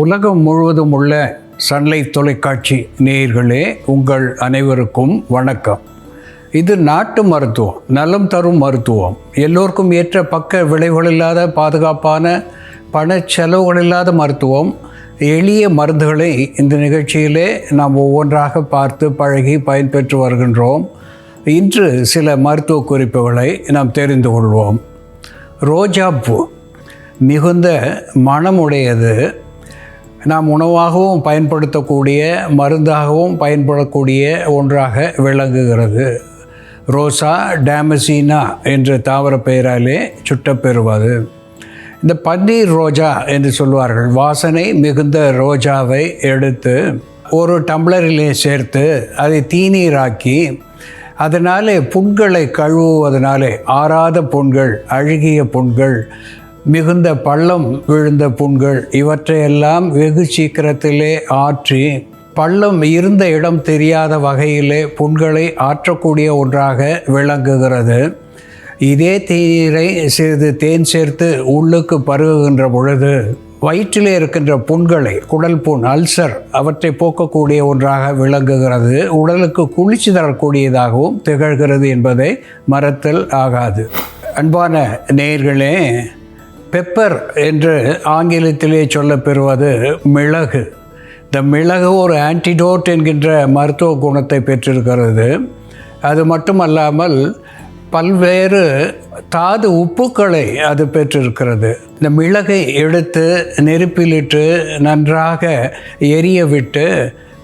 உலகம் முழுவதும் உள்ள சன்லைஃப் தொலைக்காட்சி நேயர்களே, உங்கள் அனைவருக்கும் வணக்கம். இது நாட்டு மருத்துவம், நலம் தரும் மருத்துவம், எல்லோருக்கும் ஏற்ற பக்க விளைவுகள் இல்லாத பாதுகாப்பான பண செலவுகள் இல்லாத மருத்துவம், எளிய மருந்துகளை இந்த நிகழ்ச்சியிலே நாம் ஒவ்வொன்றாக பார்த்து பழகி பயன்பெற்று வருகின்றோம். இன்று சில மருத்துவ குறிப்புகளை நாம் தெரிந்து கொள்வோம். ரோஜாப்பூ மிகுந்த மணமுடையது. நாம் உணவாகவும் பயன்படுத்தக்கூடிய, மருந்தாகவும் பயன்படக்கூடிய ஒன்றாக விளங்குகிறது. ரோசா டேமசினா என்ற தாவர பெயராலே சுட்டப்பெறுவது. இந்த பன்னீர் ரோஜா என்று சொல்வார்கள். வாசனை மிகுந்த ரோஜாவை எடுத்து ஒரு டம்ளரிலே சேர்த்து அதை தீநீராக்கி அதனாலே புண்களை கழுவுவதனாலே ஆறாத புண்கள், அழுகிய புண்கள், மிகுந்த பள்ளம் விழுந்த புண்கள் இவற்றையெல்லாம் வெகு சீக்கிரத்திலே ஆற்றி பள்ளம் இருந்த இடம் தெரியாத வகையிலே புண்களை ஆற்றக்கூடிய ஒன்றாக விளங்குகிறது. இதே தீரை சிறிது தேன் சேர்த்து உள்ளுக்கு பருகுகின்ற பொழுது வயிற்றிலே இருக்கின்ற புண்களை, குடல் புண், அல்சர், அவற்றை போக்கக்கூடிய ஒன்றாக விளங்குகிறது. உடலுக்கு குளிர்ச்சி தரக்கூடியதாகவும் திகழ்கிறது என்பதை மறத்தல் ஆகாது. அன்பான நேயர்களே, பெப்பர் என்று ஆங்கிலத்திலே சொல்லப்பெறுவது மிளகு. இந்த மிளகு ஒரு ஆன்டிடோட் என்கின்ற மருத்துவ குணத்தை பெற்றிருக்கிறது. அது மட்டுமல்லாமல் பல்வேறு தாது உப்புக்களை அது பெற்றிருக்கிறது. இந்த மிளகை எடுத்து நெருப்பிலிட்டு நன்றாக எரிய விட்டு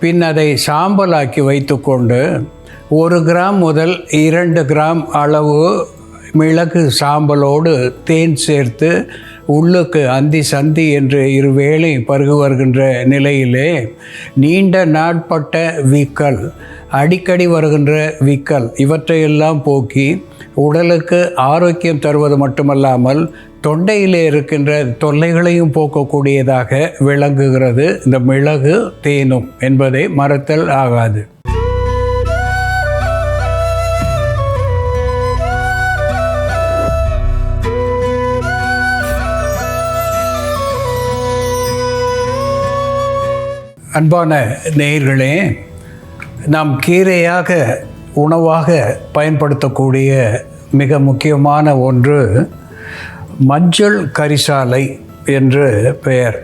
பின் அதை சாம்பலாக்கி வைத்துக்கொண்டு 1 கிராம் முதல் 2 கிராம் அளவு மிளகு சாம்பலோடு தேன் சேர்த்து உள்ளுக்கு அந்தி சந்தி என்று இருவேளை பருகு வருகின்ற நிலையிலே நீண்ட நாட்பட்ட வீக்கல், அடிக்கடி வருகின்ற வீக்கல் இவற்றையெல்லாம் போக்கி உடலுக்கு ஆரோக்கியம் தருவது மட்டுமல்லாமல் தொண்டையிலே இருக்கின்ற தொல்லைகளையும் போக்கக்கூடியதாக விளங்குகிறது இந்த மிளகு தேனும் என்பதை மறத்தல் ஆகாது. அன்பான நேயர்களே, நாம் கீரையாக உணவாக பயன்படுத்தக்கூடிய மிக முக்கியமான ஒன்று மஞ்சள் கரிசாலை என்று பெயர்.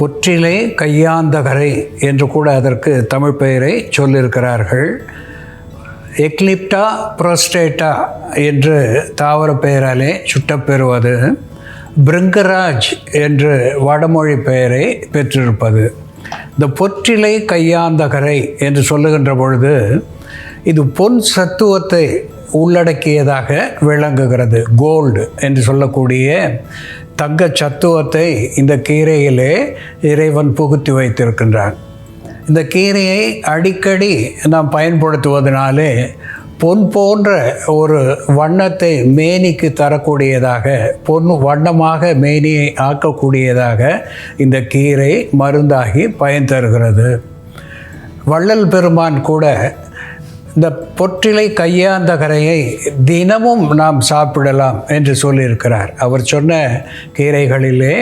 புற்றிலை கையாந்தகரை என்று கூட அதற்கு தமிழ் பெயரை சொல்லியிருக்கிறார்கள். எக்லிப்டா புரோஸ்டேட்டா என்று தாவர பெயராலே சுட்டப்பெறுவது. பிரிங்கராஜ் என்று வடமொழி பெயரை பெற்றிருப்பது. இந்த பொற்றிலை கையாந்தகரை என்று சொல்லுகின்ற பொழுது இது பொன் சத்துவத்தை உள்ளடக்கியதாக விளங்குகிறது. கோல்டு என்று சொல்லக்கூடிய தங்க சத்துவத்தை இந்த கீரையிலே இறைவன் புகுத்தி வைத்திருக்கின்றான். இந்த கீரையை அடிக்கடி நாம் பயன்படுத்துவதனாலே பொன் போன்ற ஒரு வண்ணத்தை மேனிக்கு தரக்கூடியதாக, பொன் வண்ணமாக மேனியை ஆக்கக்கூடியதாக இந்த கீரை மருந்தாகி பயன் தருகிறது. வள்ளல் பெருமான் கூட இந்த பொற்றிலை கையாந்தகரையை தினமும் நாம் சாப்பிடலாம் என்று சொல்லியிருக்கிறார். அவர் சொன்ன கீரைகளிலே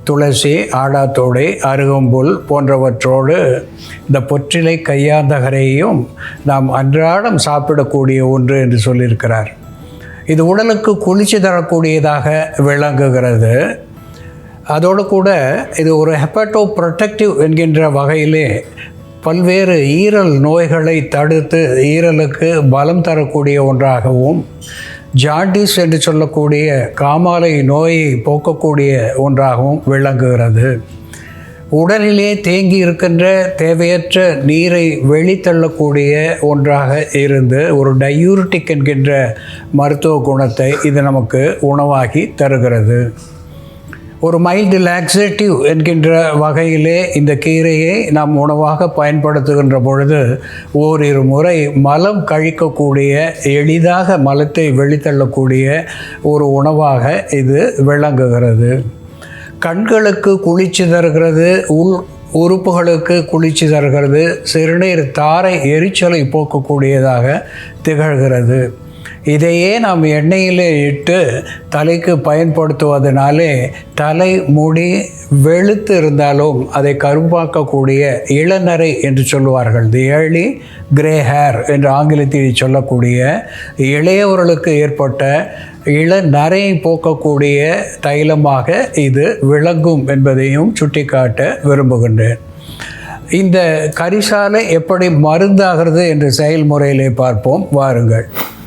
துளசி, ஆடாத்தோடை, அருகம்புல் போன்றவற்றோடு இந்த பொற்றிலை கையாந்தகரையும் நாம் அன்றாடம் சாப்பிடக்கூடிய ஒன்று என்று சொல்லியிருக்கிறார். இது உடலுக்கு குளிர்ச்சி தரக்கூடியதாக விளங்குகிறது. அதோடு கூட இது ஒரு ஹெப்படோ ப்ரொடெக்டிவ் என்கின்ற வகையிலே பல்வேறு ஈரல் நோய்களை தடுத்து ஈரலுக்கு பலம் தரக்கூடிய ஒன்றாகவும், ஜாண்டிஸ் என்று சொல்லக்கூடிய காமாலை நோயை போக்கக்கூடிய ஒன்றாகவும் விளங்குகிறது. உடலிலே தேங்கி இருக்கின்ற தேவையற்ற நீரை வெளித்தள்ளக்கூடிய ஒன்றாக இருந்து ஒரு டயூரிட்டிக் என்கின்ற மருத்துவ குணத்தை இது நமக்கு உணவாகி தருகிறது. ஒரு மைல்டு லாக்ஸேட்டிவ் என்கின்ற வகையிலே இந்த கீரையை நாம் உணவாக பயன்படுத்துகின்ற பொழுது ஓரிரு முறை மலம் கழிக்கக்கூடிய, எளிதாக மலத்தை வெளித்தள்ளக்கூடிய ஒரு உணவாக இது விளங்குகிறது. கண்களுக்கு குளிர்ச்சி தருகிறது, உறுப்புகளுக்கு குளிர்ச்சி தருகிறது, சிறுநீர் தாரை எரிச்சலை போக்கக்கூடியதாக திகழ்கிறது. இதையே நாம் எண்ணெயில் இட்டு தலைக்கு பயன்படுத்துவதனாலே தலை முடி வெளுத்து இருந்தாலும் அதை கருப்பாக்கக்கூடிய இளநரை என்று சொல்லுவார்கள். தி ஏர்லி கிரே ஹேர் என்று ஆங்கிலத்தில் சொல்லக்கூடிய இளையவர்களுக்கு ஏற்பட்ட இளநரையை போக்கக்கூடிய தைலமாக இது விளங்கும் என்பதையும் சுட்டிக்காட்ட விரும்புகின்றேன். இந்த கரிசாலை எப்படி மருந்தாகிறது என்ற செயல்முறையிலே பார்ப்போம், வாருங்கள்.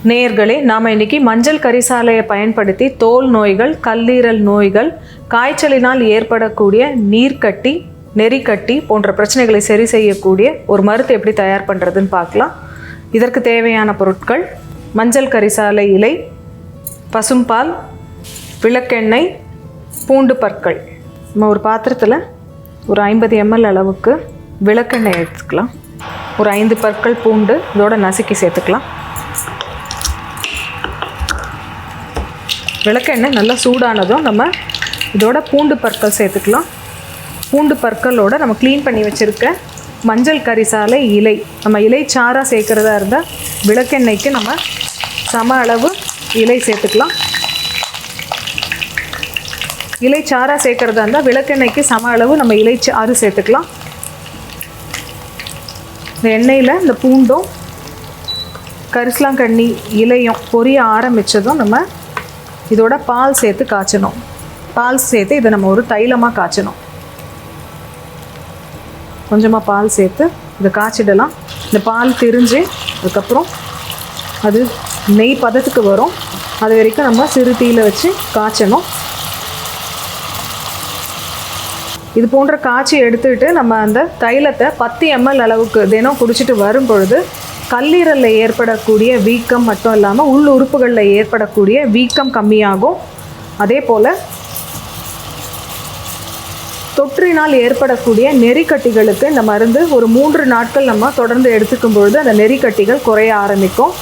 நேயர்களே, நாம் இன்னைக்கு மஞ்சள் கரிசாலையை பயன்படுத்தி தோல் நோய்கள், கல்லீரல் நோய்கள், காய்ச்சலினால் ஏற்படக்கூடிய நீர்க்கட்டி, நெறிக்கட்டி போன்ற பிரச்சனைகளை சரி செய்யக்கூடிய ஒரு மருந்து எப்படி தயார் பண்ணுறதுன்னு பார்க்கலாம். இதற்கு தேவையான பொருட்கள்: மஞ்சள் கரிசாலை இலை, பசும்பால், விளக்கெண்ணெய், பூண்டு பற்கள். நம்ம ஒரு பாத்திரத்தில் ஒரு 50 ml அளவுக்கு விளக்கெண்ணெய் எடுத்துக்கலாம். ஒரு 5 பற்கள் பூண்டு இதோட நசுக்கி சேர்த்துக்கலாம். விளக்கெண்ணெய் நல்லா சூடானதும் நம்ம இதோட பூண்டு பற்கள் சேர்த்துக்கலாம். பூண்டு பற்களோட நம்ம க்ளீன் பண்ணி வச்சுருக்க மஞ்சள் கரிசாலை இலை, நம்ம இலை சாராக சேர்க்குறதா இருந்தால் விளக்கெண்ணெய்க்கு நம்ம சம அளவு இலை சேர்த்துக்கலாம். இலை சாராக சேர்க்குறதா இருந்தால் விளக்கெண்ணெய்க்கு சம அளவு நம்ம இலை சாறு சேர்த்துக்கலாம். இந்த எண்ணெயில் இந்த பூண்டும் கரிசலாங்கண்ணி இலையும் பொரிய ஆரம்பித்ததும் நம்ம இதோட பால் சேர்த்து காய்ச்சணும். பால் சேர்த்து இதை நம்ம ஒரு தைலமாக காய்ச்சணும். கொஞ்சமாக பால் சேர்த்து இதை காய்ச்சிடலாம். இந்த பால் திரிஞ்சு அதுக்கப்புறம் அது நெய் பதத்துக்கு வரும். அது வரைக்கும் நம்ம சிறு தீயில் வச்சு காய்ச்சணும். இது போன்ற காய்ச்சி எடுத்துக்கிட்டு நம்ம அந்த தைலத்தை 10 ml அளவுக்கு தினம் குடிச்சிட்டு வரும் பொழுது கல்லீரலில் ஏற்படக்கூடிய வீக்கம் மட்டும் இல்லாமல் உள் உறுப்புகளில் ஏற்படக்கூடிய வீக்கம் கம்மியாகும். அதே போல் தொற்றினால் ஏற்படக்கூடிய நெறிக்கட்டிகளுக்கு இந்த மருந்து ஒரு 3 நாட்கள் நம்ம தொடர்ந்து எடுத்துக்கும் பொழுது அந்த நெறிக்கட்டிகள் குறைய ஆரம்பிக்கும்.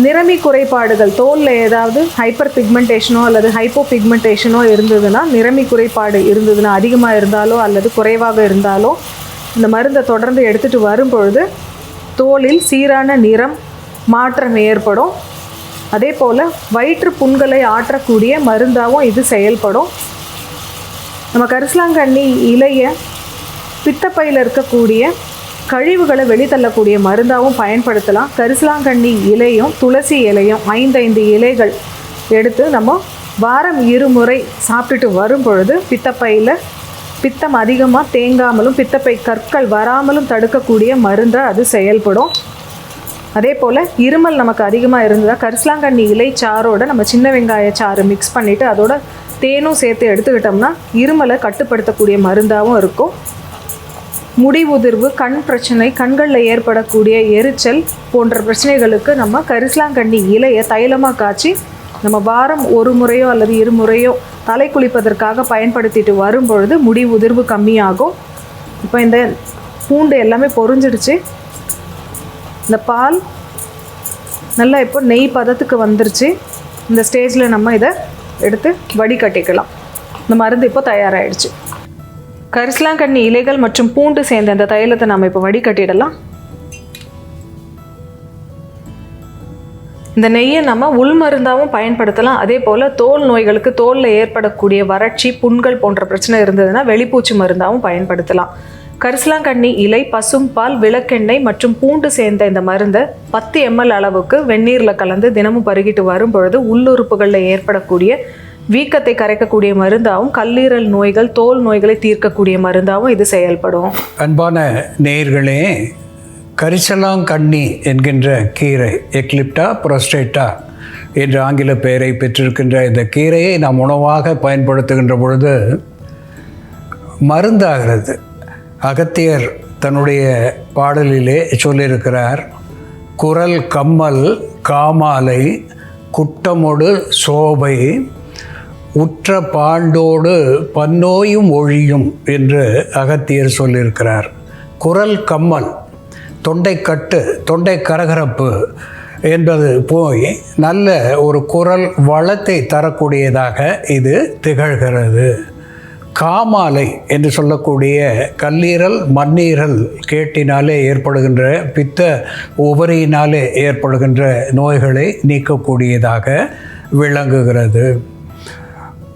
நிறமி குறைபாடுகள், தோலில் ஏதாவது ஹைப்பர் பிக்மெண்டேஷனோ அல்லது ஹைப்போ பிக்மெண்டேஷனோ இருந்ததுன்னா, நிறமி குறைபாடு இருந்ததுன்னா, அதிகமாக இருந்தாலோ அல்லது குறைவாக இருந்தாலோ இந்த மருந்தை தொடர்ந்து எடுத்துகிட்டு வரும்பொழுது தோலில் சீரான நிறம் மாற்றம் ஏற்படும். அதே போல் வயிற்று புண்களை ஆற்றக்கூடிய மருந்தாகவும் இது செயல்படும். நம்ம கரிசலாங்கண்ணி இலையை பித்தப்பையில் இருக்கக்கூடிய கழிவுகளை வெளித்தள்ளக்கூடிய மருந்தாகவும் பயன்படுத்தலாம். கரிசலாங்கண்ணி இலையும் துளசி இலையும் 5 இலைகள் எடுத்து நம்ம வாரம் 2 முறை சாப்பிட்டுட்டு வரும் பொழுது பித்தப்பையில் பித்தம் அதிகமாக தேங்காமலும் பித்தப்பை கற்கள் வராமலும் தடுக்கக்கூடிய மருந்தாக அது செயல்படும். அதே போல் இருமல் நமக்கு அதிகமாக இருந்ததால் கரிசலாங்கண்ணி இலை சாரோட நம்ம சின்ன வெங்காய சாறு மிக்ஸ் பண்ணிவிட்டு அதோட தேனும் சேர்த்து எடுத்துக்கிட்டோம்னா இருமலை கட்டுப்படுத்தக்கூடிய மருந்தாகவும் இருக்கும். முடி உதிர்வு, கண் பிரச்சனை, கண்களில் ஏற்படக்கூடிய எரிச்சல் போன்ற பிரச்சனைகளுக்கு நம்ம கரிசலாங்கண்ணி இலையை தைலமாக காய்ச்சி நம்ம வாரம் 1 முறையோ அல்லது 2 முறையோ தலை குளிப்பதற்காக பயன்படுத்திட்டு வரும் பொழுது முடி உதிர்வு கம்மியாகும். இப்போ இந்த பூண்டு எல்லாமே பொரிஞ்சிடுச்சு. இந்த பால் நல்லா இப்போ நெய் பதத்துக்கு வந்துருச்சு. இந்த ஸ்டேஜில் நம்ம இதை எடுத்து வடிகட்டிக்கலாம். இந்த மருந்து இப்போ தயாராகிடுச்சு. கரிசலாங்கண்ணி இலைகள் மற்றும் பூண்டு சேர்ந்த அந்த தைலத்தை நம்ம இப்போ வடிகட்டிடலாம். இந்த நெய்யை நம்ம உள்மருந்தாகவும் பயன்படுத்தலாம். அதே போல் தோல் நோய்களுக்கு, தோலில் ஏற்படக்கூடிய வறட்சி, புண்கள் போன்ற பிரச்சனை இருந்ததுன்னா வெளிப்பூச்சி மருந்தாகவும் பயன்படுத்தலாம். கரிசலாங்கண்ணி இலை, பசும்பால், விளக்கெண்ணெய் மற்றும் பூண்டு சேர்ந்த இந்த மருந்தை 10 ml அளவுக்கு வெந்நீரில் கலந்து தினமும் பருகிட்டு வரும் பொழுது உள்ளுறுப்புகளில் ஏற்படக்கூடிய வீக்கத்தை கரைக்கக்கூடிய மருந்தாகவும், கல்லீரல் நோய்கள், தோல் நோய்களை தீர்க்கக்கூடிய மருந்தாகவும் இது செயல்படும். அன்பான நேயர்களே, கரிசலாங்கண்ணி என்கின்ற கீரை, எக்லிப்டா ப்ரோஸ்டேட்டா என்ற ஆங்கில பெயரை பெற்றிருக்கின்ற இந்த கீரையை நாம் உணவாக பயன்படுத்துகின்ற பொழுது மருந்தாகிறது. அகத்தியர் தன்னுடைய பாடலிலே சொல்லியிருக்கிறார், குரல் கம்மல் காமாலை குட்டமொடு சோபை உற்ற பாண்டோடு பன்னோயும் ஒழியும் என்று அகத்தியர் சொல்லியிருக்கிறார். குரல் கம்மல், தொண்டை கட்டு, தொண்டை கரகரப்பு என்பது போய் நல்ல ஒரு குரல் வளத்தை தரக்கூடியதாக இது திகழ்கிறது. காமாலை என்று சொல்லக்கூடிய கல்லீரல் மண்ணீரல் கேட்டினாலே ஏற்படுகின்ற பித்த உபரியினாலே ஏற்படுகின்ற நோய்களை நீக்கக்கூடியதாக விளங்குகிறது.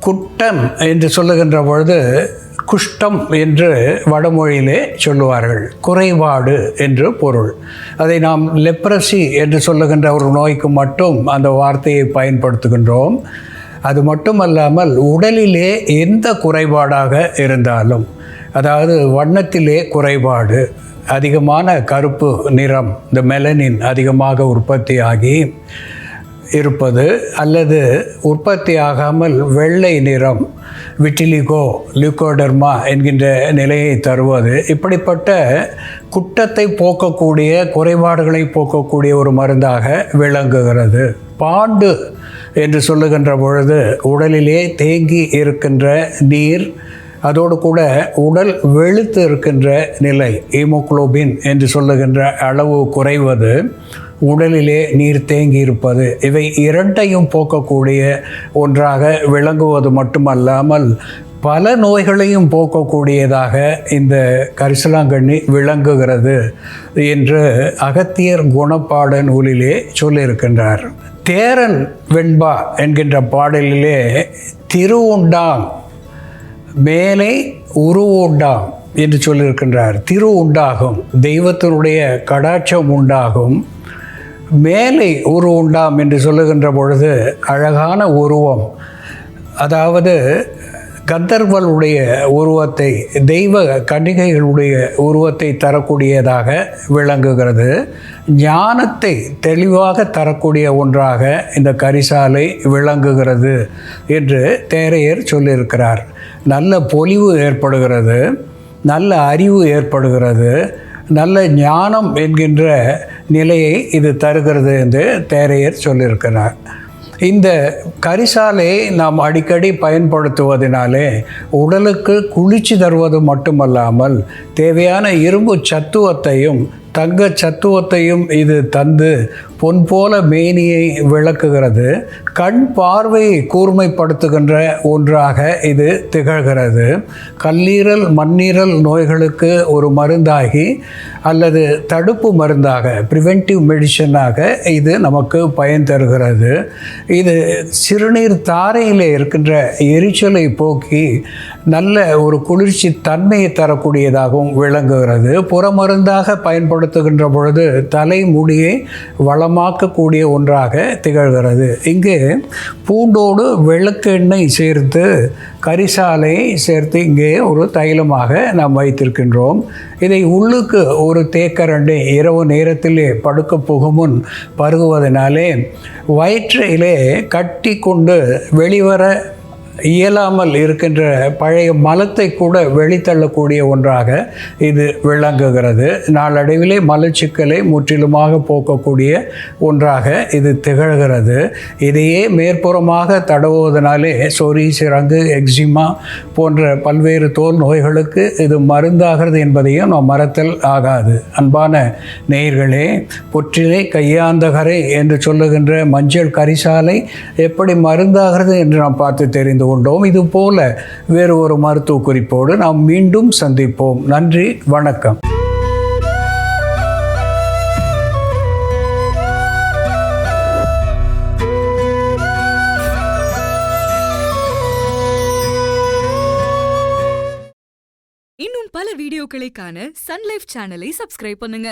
குட்டம் என்று சொல்லுகின்ற பொழுது குஷ்டம் என்று வடமொழியிலே சொல்லுவார்கள். குறைபாடு என்று பொருள். அதை நாம் லெப்ரசி என்று சொல்லுகின்ற ஒரு நோய்க்கு மட்டும் அந்த வார்த்தையை பயன்படுத்துகின்றோம். அது மட்டுமல்லாமல் உடலிலே எந்த குறைபாடாக இருந்தாலும், அதாவது வண்ணத்திலே குறைபாடு, அதிகமான கருப்பு நிறம், இந்த மெலனின் அதிகமாக உற்பத்தியாகி இருப்பது, அல்லது உற்பத்தி ஆகாமல் வெள்ளை நிறம், விட்டிலிகோ லியூகோடெர்மா என்கின்ற நிலையை தருவது, இப்படிப்பட்ட குட்டத்தை போக்கக்கூடிய, குறைபாடுகளை போக்கக்கூடிய ஒரு மருந்தாக விளங்குகிறது. பாண்டு என்று சொல்லுகின்ற பொழுது உடலிலே தேங்கி இருக்கின்ற நீர், அதோடு கூட உடல் வெளுத்து இருக்கின்ற நிலை, ஹீமோகுளோபின் என்று சொல்லுகின்ற அளவு குறைவது, உடலிலே நீர் தேங்கி இருப்பது, இவை இரண்டையும் போக்கக்கூடிய ஒன்றாக விளங்குவது மட்டுமல்லாமல் பல நோய்களையும் போக்கக்கூடியதாக இந்த கரிசலாங்கண்ணி விளங்குகிறது என்று அகத்தியர் குணப்பாட நூலிலே சொல்லியிருக்கின்றார். தேரன் வெண்பா என்கின்ற பாடலிலே திருவுண்டாம் மேலே உருவுண்டாம் என்று சொல்லியிருக்கின்றார். திரு உண்டாகும், தெய்வத்தினுடைய கடாட்சம் உண்டாகும். மேலே உண்டாம் என்று சொல்லுகின்ற பொழுது அழகான உருவம், அதாவது கந்தர்வனுடைய உருவத்தை, தெய்வ கன்னிகைகளுடைய உருவத்தை தரக்கூடியதாக விளங்குகிறது. ஞானத்தை தெளிவாக தரக்கூடிய ஒன்றாக இந்த கரிசாலை விளங்குகிறது என்று தேரையர் சொல்லியிருக்கிறார். நல்ல பொலிவு ஏற்படுகிறது, நல்ல அறிவு ஏற்படுகிறது, நல்ல ஞானம் என்கின்ற நிலையை இது தருகிறது என்று தேரையர் சொல்லியிருக்கிறார். இந்த கரிசாலையை நாம் அடிக்கடி பயன்படுத்துவதனாலே உடலுக்கு குளிர்ச்சி தருவது மட்டுமல்லாமல் தேவையான இரும்பு சத்துவத்தையும் தங்க சத்துவத்தையும் இது தந்து பொன் போல மேனியை விளக்குகிறது. கண் பார்வையை கூர்மைப்படுத்துகின்ற ஒன்றாக இது திகழ்கிறது. கல்லீரல் மண்ணீரல் நோய்களுக்கு ஒரு மருந்தாகி அல்லது தடுப்பு மருந்தாக, ப்ரிவென்டிவ் மெடிசனாக இது நமக்கு பயன் தருகிறது. இது சிறுநீர் தாரையில் இருக்கின்ற எரிச்சலை போக்கி நல்ல ஒரு குளிர்ச்சி தன்மையை தரக்கூடியதாகவும் விளங்குகிறது. புறமருந்தாக பயன்படுத்துகின்ற பொழுது தலைமுடியை வளமாக்கக்கூடிய ஒன்றாக திகழ்கிறது. இங்கே பூண்டோடு விளக்கெண்ணெய் சேர்த்து கரிசாலையை சேர்த்து இங்கே ஒரு தைலமாக நாம் வைத்திருக்கின்றோம். இதை உள்ளுக்கு ஒரு தேக்கரண்டை இரவு நேரத்திலே படுக்க புகுமுன் பருகுவதனாலே வயிற்றிலே கட்டி கொண்டு வெளிவர இயலாமல் இருக்கின்ற பழைய மலத்தை கூட வெளித்தள்ளக்கூடிய ஒன்றாக இது விளங்குகிறது. நாளடைவிலே மலச்சிக்கலை முற்றிலுமாக போக்கக்கூடிய ஒன்றாக இது திகழ்கிறது. இதையே மேற்புறமாக தடவுவதனாலே சொறி, சிரங்கு, எக்ஸிமா போன்ற பல்வேறு தோல் நோய்களுக்கு இது மருந்தாகிறது என்பதையும் நாம் மறத்தல் ஆகாது. அன்பான நேயர்களே, பொற்றிலை கையாந்தகரை என்று சொல்லுகின்ற மஞ்சள் கரிசாலை எப்படி மருந்தாகிறது என்று நாம் பார்த்து தெரிந்து கொண்டோம். இது போல வேறு ஒரு மருத்துவ குறிப்போடு நாம் மீண்டும் சந்திப்போம். நன்றி, வணக்கம். இன்னும் பல வீடியோக்களை காண சன் லைஃப் சேனலை சப்ஸ்கிரைப் பண்ணுங்க.